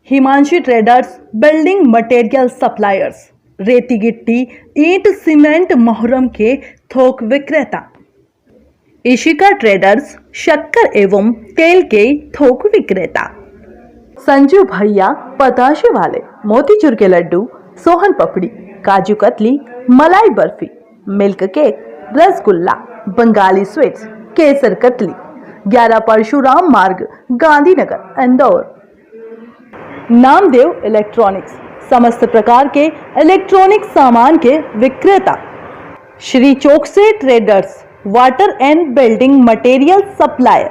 Himanshi traders, building material suppliers, रेती गिट्टी, ईंट सीमेंट मोहर्रम के थोक विक्रेता। इशिका ट्रेडर्स, शक्कर एवं तेल के थोक विक्रेता। संजू भैया पताशे वाले, मोतीचूर के लड्डू, सोहन पपड़ी, kaju katli, malai barfi, milk cake, rasgulla, Bengali sweets, kesar katli, 11 Parshuram Marg, Gandhinagar, Indore. Namdev electronics, समस्त प्रकार के इलेक्ट्रॉनिक सामान के विक्रेता। Shri Chokse traders, water and building material supplier.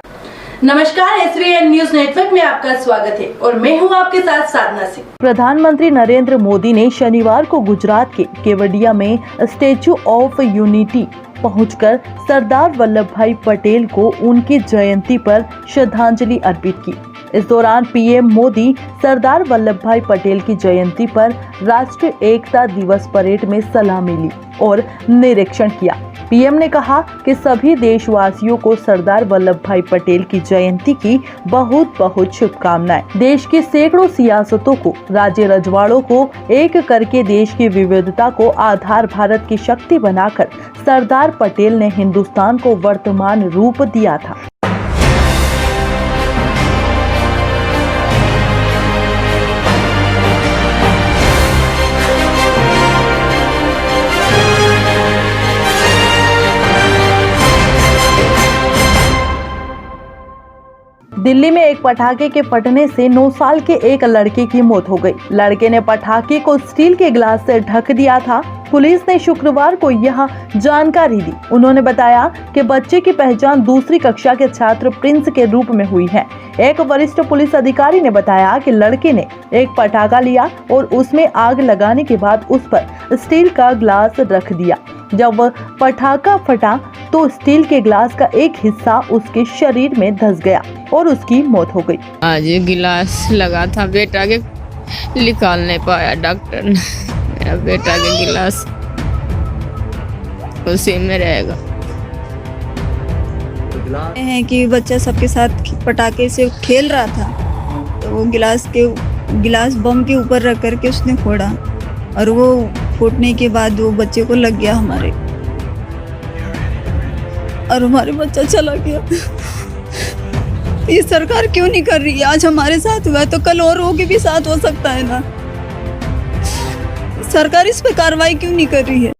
नमस्कार, SVN न्यूज नेटवर्क में आपका स्वागत है और मैं हूं आपके साथ साधना सिंह। प्रधानमंत्री नरेंद्र मोदी ने शनिवार को गुजरात के केवडिया में स्टैच्यू ऑफ यूनिटी पहुंचकर सरदार वल्लभ भाई पटेल को उनकी जयंती पर श्रद्धांजलि अर्पित की। इस दौरान पीएम मोदी सरदार वल्लभ भाई पटेल की जयंती पर राष्ट्रीय एकता दिवस परेड में सलामी ली और निरीक्षण किया। पीएम ने कहा कि सभी देशवासियों को सरदार वल्लभ भाई पटेल की जयंती की बहुत बहुत शुभकामनाएं। देश के सैकड़ों सियासतों को, राज्य रजवाड़ों को एक करके देश की विविधता को आधार भारत की शक्ति बनाकर सरदार पटेल ने हिंदुस्तान को वर्तमान रूप दिया था। दिल्ली में एक पटाखे के फटने से 9 साल के एक लड़के की मौत हो गई। लड़के ने पटाखे को स्टील के ग्लास से ढक दिया था। पुलिस ने शुक्रवार को यह जानकारी दी। उन्होंने बताया कि बच्चे की पहचान दूसरी कक्षा के छात्र प्रिंस के रूप में हुई है। एक वरिष्ठ पुलिस अधिकारी ने बताया कि लड़के ने एक पटाखा लिया और उसमें आग लगाने के बाद उस पर स्टील का ग्लास रख दिया। जब वह पटाखा फटा तो स्टील के ग्लास का एक हिस्सा उसके शरीर में धंस गया और उसकी मौत हो गई। आज गिलास लगा था, बेटा के निकाल नहीं पाया डॉक्टर ने। मेरा बेटा के गिलास उसी में रहेगा। है कि बच्चा सबके साथ पटाखे से खेल रहा था तो वो गिलास बम के ऊपर रख करके उसने फोड़ा और वो फूटने के बाद वो बच्चे को लग गया हमारे, और हमारे बच्चा चला गया। ये सरकार क्यों नहीं कर रही है? आज हमारे साथ हुआ है तो कल औरों के भी साथ हो सकता है ना। सरकार इस पे कार्रवाई क्यों नहीं कर रही है?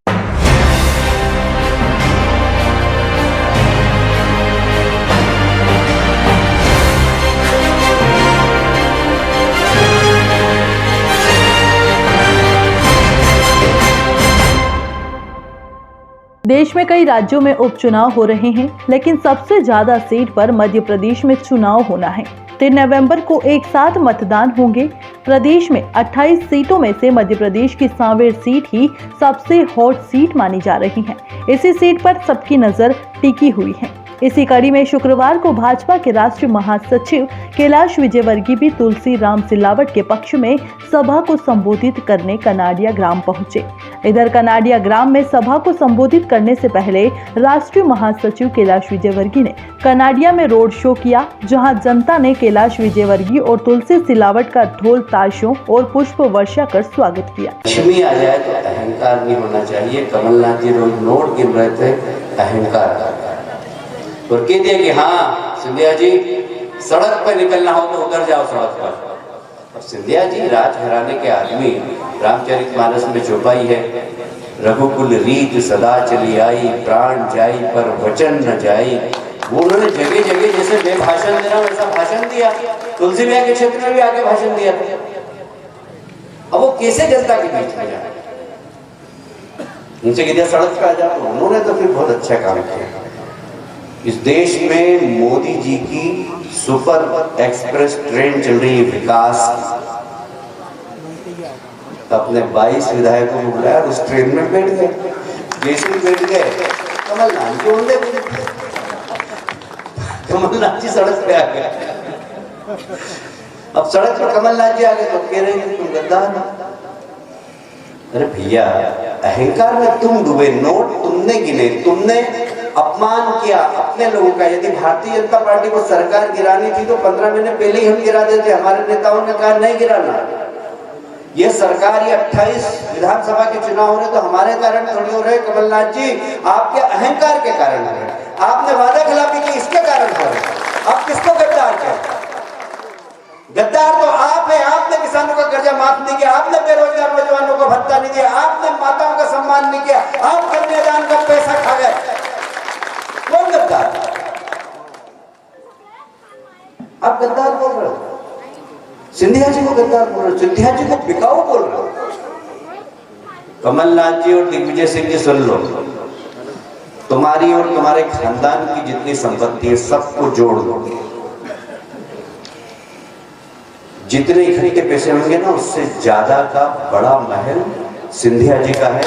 देश में कई राज्यों में उपचुनाव हो रहे हैं, लेकिन सबसे ज्यादा सीट पर मध्य प्रदेश में चुनाव होना है। 3 नवंबर को एक साथ मतदान होंगे। प्रदेश में 28 सीटों में से मध्य प्रदेश की सांवेर सीट ही सबसे हॉट सीट मानी जा रही है। इसी सीट पर सबकी नजर टिकी हुई है। इसी कड़ी में शुक्रवार को भाजपा के राष्ट्रीय महासचिव कैलाश विजयवर्गीय भी तुलसी राम सिलावट के पक्ष में सभा को संबोधित करने कनाडिया ग्राम पहुंचे। इधर कनाडिया ग्राम में सभा को संबोधित करने से पहले राष्ट्रीय महासचिव कैलाश विजयवर्गीय ने कनाडिया में रोड शो किया, जहां जनता ने कैलाश विजयवर्गीय और तुलसी सिलावट का ढोल ताशों और पुष्प वर्षा कर स्वागत किया। लक्ष्मी आ जाए तो अहंकार नहीं होना चाहिए। कमलनाथ जी रोज नोट गिन रहे थे, अहंकार और कह दिया कि हाँ सिंधिया जी सड़क पर निकलना हो तो उतर जाओ सड़क पर। और सिंधिया जी राजघराने के आदमी, रामचरितमानस में चौपाई है, रघुकुल रीत सदा चली आई, प्राण जाई पर वचन न जाई। वो उन्होंने जगह जगह जैसे मैं भाषण दे रहा हूँ वैसा भाषण दिया। तुलसी मैया के क्षेत्र में भी आगे भाषण दिया था। अब वो कैसे जनता के बीच में जाए? उनसे कह दिया सड़क पर आ जाओ। उन्होंने तो फिर बहुत अच्छा काम किया। इस देश में मोदी जी की सुपर एक्सप्रेस ट्रेन चल रही है विकास की। अपने 22 विधायकों को बुलाया, उस ट्रेन में बैठ गए, जैसे बैठ गए कमलनाथ जी उड़े, कमलनाथ जी सड़क पे आ गए। अब सड़क पर कमलनाथ जी आ गए तो कह रहे हैं तुम गद्दार। अरे भैया, अहंकार में तुम डूबे, नोट तुमने गिने, तुमने अपमान किया अपने लोगों का। यदि भारतीय जनता पार्टी को सरकार गिरानी थी तो 15 महीने पहले ही हम गिरा देते। हमारे नेताओं ने कहा नहीं गिराना। ये सरकार, ये 28 विधानसभा के चुनाव हो रहे तो हमारे कारण थोड़ी हो रहे कमलनाथ जी, आपके अहंकार के कारण हो रहे। आपने वादा खिलाफी की, इसके कारण हो रहे। आप किसको गद्दार कहते? गद्दार तो आप है। आपने किसानों का कर्जा माफ नहीं किया, आपने बेरोजगार नौजवानों को भत्ता नहीं दिया, आपने माताओं का सम्मान नहीं किया, आप कन्यादान का पैसा खा गए। कौन गद्दार? आप गद्दार बोल रहे हो। सिंधिया जी को गद्दार बोल रहे हो, सिंधिया जी को बिकाऊ बोल रहे हो। कमलनाथ जी और दिग्विजय सिंह जी सुन लो, तुम्हारी और तुम्हारे खानदान की जितनी संपत्ति है सबको जोड़ दो, जितने इकट्ठे पैसे होंगे ना उससे ज्यादा का बड़ा महल सिंधिया जी का है।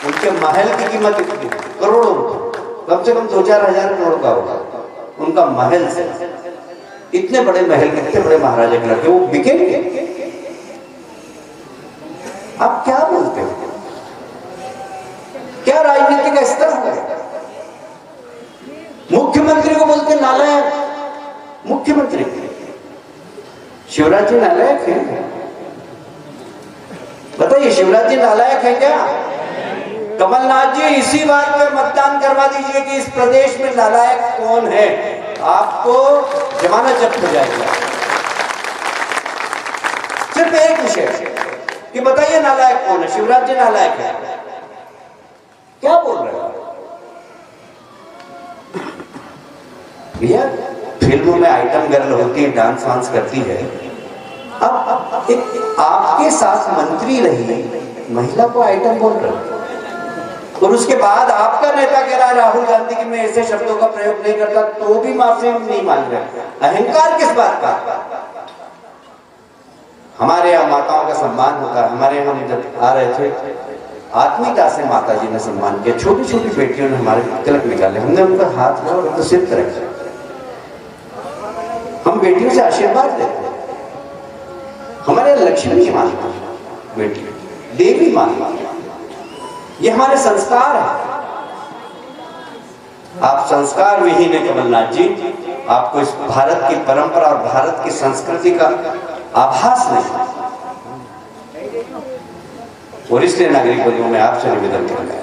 उनके महल की कीमत कितनी? करोड़ों, कम से कम 2-4 हजार करोड़ का होगा उनका महल से। इतने बड़े महल, इतने बड़े महाराजा के लड़के, वो बिकेंगे? आप क्या बोलते हो? क्या राजनीति का स्तर है? मुख्यमंत्री को बोलते नालायक। मुख्यमंत्री शिवराज जी नालायक है? बताइए, शिवराज जी नालायक है क्या? कमलनाथ जी इसी बात पर मतदान करवा दीजिए कि इस प्रदेश में नालायक कौन है, आपको जमानत जब्त हो जाएगा। सिर्फ एक विषय कि बताइए नालायक कौन है? शिवराज जी नालायक है? क्या बोल रहे हो भैया? फिल्मों में आइटम गर्ल होती है, डांस वांस करती है। अब एक आपके साथ मंत्री रही महिला को आइटम बोल रहे हो, और उसके बाद आपका नेता कह रहा है राहुल गांधी कि मैं ऐसे शब्दों का प्रयोग नहीं करता, तो भी माफी नहीं मांग रहे। अहंकार किस बात का? हमारे यहाँ माताओं का सम्मान होता है। हमारे यहाँ हम जब आ रहे थे आत्मीयता से माता जी ने सम्मान किया। छोटी छोटी बेटियों ने हमारे तिलक निकाले, हमने उनका हाथ लिया और उनको सिर पर रखा। हम बेटियों से आशीर्वाद लेते हैं। हमारे लक्ष्मी माता, बेटी देवी माता, ये हमारे संस्कार है। आप संस्कार विहीन है कमलनाथ जी। आपको इस भारत की परंपरा और भारत की संस्कृति का आभास नहीं, और इसलिए नागरिक बंधुओं में आपसे निवेदन करना है।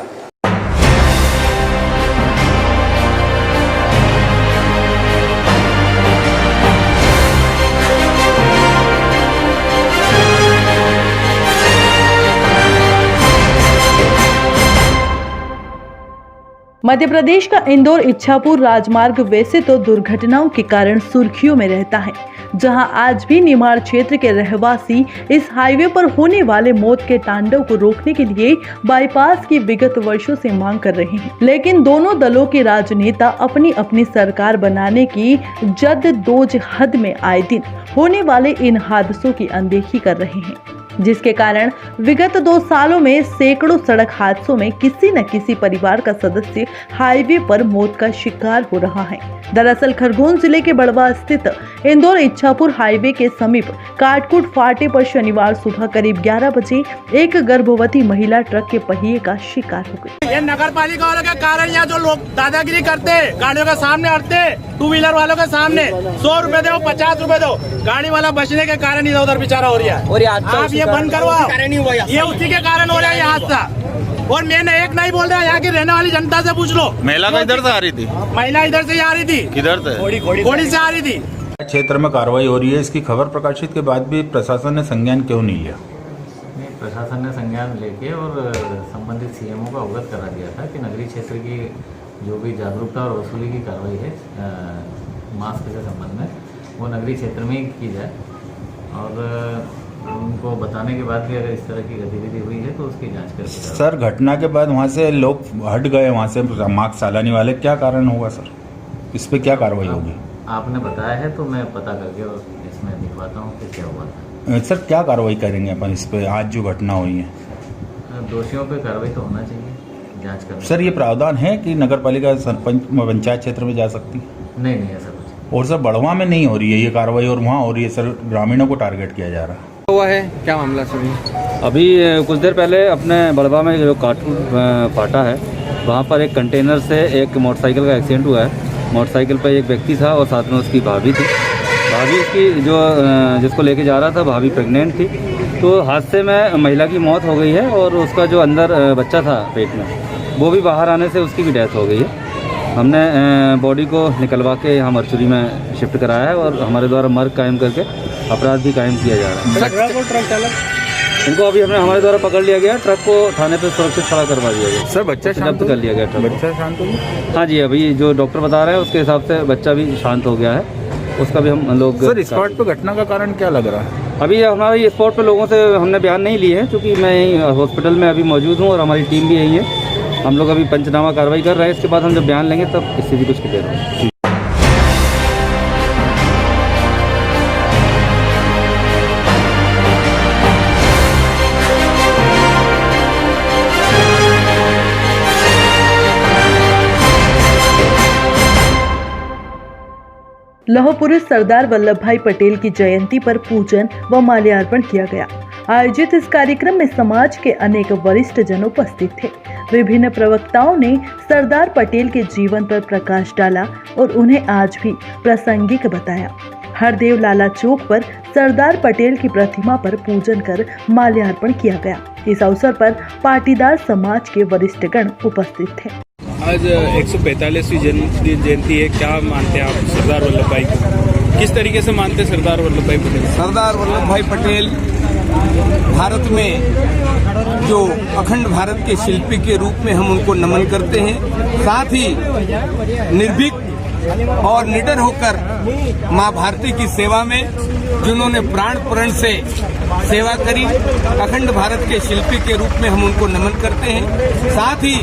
मध्य प्रदेश का इंदौर इच्छापुर राजमार्ग वैसे तो दुर्घटनाओं के कारण सुर्खियों में रहता है, जहां आज भी निमाड़ क्षेत्र के रहवासी इस हाईवे पर होने वाले मौत के तांडव को रोकने के लिए बाईपास की विगत वर्षों से मांग कर रहे हैं। लेकिन दोनों दलों के राजनेता अपनी अपनी सरकार बनाने की जद्दोजहद में आए दिन होने वाले इन हादसों की अनदेखी कर रहे हैं, जिसके कारण विगत 2 सालों में सैकड़ों सड़क हादसों में किसी न किसी परिवार का सदस्य हाईवे पर मौत का शिकार हो रहा है। दरअसल खरगोन जिले के बड़वा स्थित इंदौर इच्छापुर हाईवे के समीप काटकुट फाटे पर शनिवार सुबह करीब 11 बजे एक गर्भवती महिला ट्रक के पहिए का शिकार हो गई। ये नगर पालिका वालों के कारण यहाँ जो लोग दादागिरी करते, गाड़ियों के सामने हटते, 2 व्हीलर वालों के सामने 100 रुपए दो, 50 रुपए दो, गाड़ी वाला बचने के कारण इधर उधर बेचारा हो रहा है। और आप ये बंद करवाओ, ये उसी के कारण हो रहा है ये हादसा। और मैंने एक नहीं बोल रहा, यहाँ की रहने वाली जनता से पूछ लो। महिला का इधर से आ रही थी? महिला इधर से आ रही थी। किधर से? घोड़ी से आ रही थी। क्षेत्र में कार्रवाई हो रही है, इसकी खबर प्रकाशित के बाद भी प्रशासन ने संज्ञान क्यों नहीं लिया? प्रशासन ने संज्ञान लेके और संबंधित सीएमओ को अवगत करा दिया था कि नगरीय क्षेत्र की जो भी जागरूकता और वसूली की कार्रवाई है मास्क के संबंध में, वो नगरीय क्षेत्र में ही की जाए। और उनको बताने के बाद भी अगर इस तरह की गतिविधि हुई है तो उसकी जांच करके। सर, घटना के बाद वहाँ से लोग हट गए, वहाँ से मास्क सालानी वाले, क्या कारण होगा सर? इस पे क्या कार्रवाई होगी? आपने बताया है तो मैं पता करके और इसमें दिखवाता हूँ कि क्या हुआ था। सर, क्या कार्रवाई करेंगे अपन इस पे, आज जो घटना हुई है? दोषियों पे कार्रवाई तो होना चाहिए, जांच करना। सर, ये प्रावधान है कि नगर पालिका सरपंच पंचायत क्षेत्र में जा सकती है? नहीं ऐसा कुछ। और सर, बड़वा में नहीं हो रही है ये कार्रवाई और वहाँ हो रही है सर, ग्रामीणों को टारगेट किया जा रहा है। हुआ है क्या मामला सुनिए? अभी कुछ देर पहले अपने बड़वा में जो काटकुट फाटा है वहाँ पर एक कंटेनर से एक मोटरसाइकिल का एक्सीडेंट हुआ है। मोटरसाइकिल पर एक व्यक्ति था और साथ में उसकी भाभी थी। भाभी उसकी जो जिसको लेके जा रहा था, भाभी प्रेग्नेंट थी। तो हादसे में महिला की मौत हो गई है और उसका जो अंदर बच्चा था पेट में, वो भी बाहर आने से उसकी भी डेथ हो गई है। हमने बॉडी को निकलवा के यहाँ मर्चुरी में शिफ्ट कराया है और हमारे द्वारा मर्ग कायम करके अपराध भी कायम किया जा रहा है। ट्रक चालक इनको अभी हमारे द्वारा पकड़ लिया गया। ट्रक को थाने पे सुरक्षित खड़ा करवा दिया गया। सर बच्चा जब्त कर लिया गया ट्रक। बच्चा शांत हो गया? हाँ जी, अभी जो डॉक्टर बता रहे हैं उसके हिसाब से बच्चा भी शांत हो गया है। उसका भी हम लोग सर स्पॉट पे घटना का कारण क्या लग रहा है? अभी हमारे स्पॉट पे लोगों से हमने बयान नहीं लिए हैं, क्योंकि मैं यहीं हॉस्पिटल में अभी मौजूद हूँ और हमारी टीम भी यही है। हम लोग अभी पंचनामा कार्रवाई कर रहे हैं। इसके बाद हम जब बयान लेंगे तब स्थिति कुछ क्लियर होगी। लौह पुरुष सरदार वल्लभ भाई पटेल की जयंती पर पूजन व माल्यार्पण किया गया। आयोजित इस कार्यक्रम में समाज के अनेक वरिष्ठ जन उपस्थित थे। विभिन्न प्रवक्ताओं ने सरदार पटेल के जीवन पर प्रकाश डाला और उन्हें आज भी प्रासंगिक बताया। हरदेव लाला चौक पर सरदार पटेल की प्रतिमा पर पूजन कर माल्यार्पण किया गया। इस अवसर पर पाटीदार समाज के वरिष्ठगण उपस्थित थे। आज 145वीं जयंती है, क्या मानते हैं आप सरदार वल्लभ भाई को? किस तरीके से मानते हैं सरदार वल्लभ भाई पटेल? सरदार वल्लभ भाई पटेल भारत में जो अखंड भारत के शिल्पी के रूप में हम उनको नमन करते हैं। साथ ही निर्भीक और निडर होकर माँ भारती की सेवा में जिन्होंने प्राण प्रण से सेवा करी, अखंड भारत के शिल्पी के रूप में हम उनको नमन करते हैं। साथ ही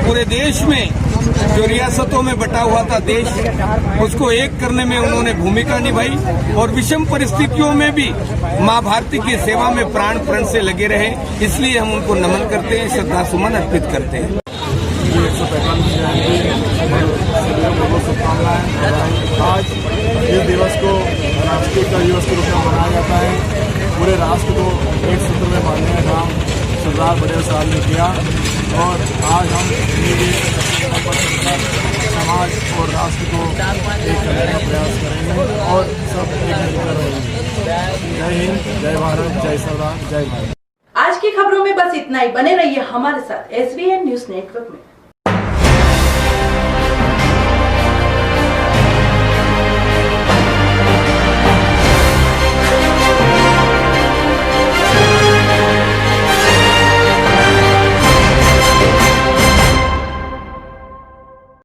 पूरे देश में जो रियासतों में बटा हुआ था देश, उसको एक करने में उन्होंने भूमिका निभाई और विषम परिस्थितियों में भी माँ भारती की सेवा में प्राण प्रण से लगे रहे। इसलिए हम उनको नमन करते हैं, श्रद्धा सुमन अर्पित करते हैं। 145 शुभकामनाएं। आज इस दिवस को राष्ट्रीय एकता दिवस के रूप में मनाया जाता है। पूरे राष्ट्र को एक सूत्र में बांधने का काम सरदार पटेल साहब ने किया और आज हम समाज और राष्ट्र को एक करने का प्रयास करेंगे और सब एक मिलकर रहेंगे। जय हिंद, जय भारत, जय सरदार, जय भारत। आज की खबरों में बस इतना ही। बने रहिए हमारे साथ SVN न्यूज नेटवर्क में।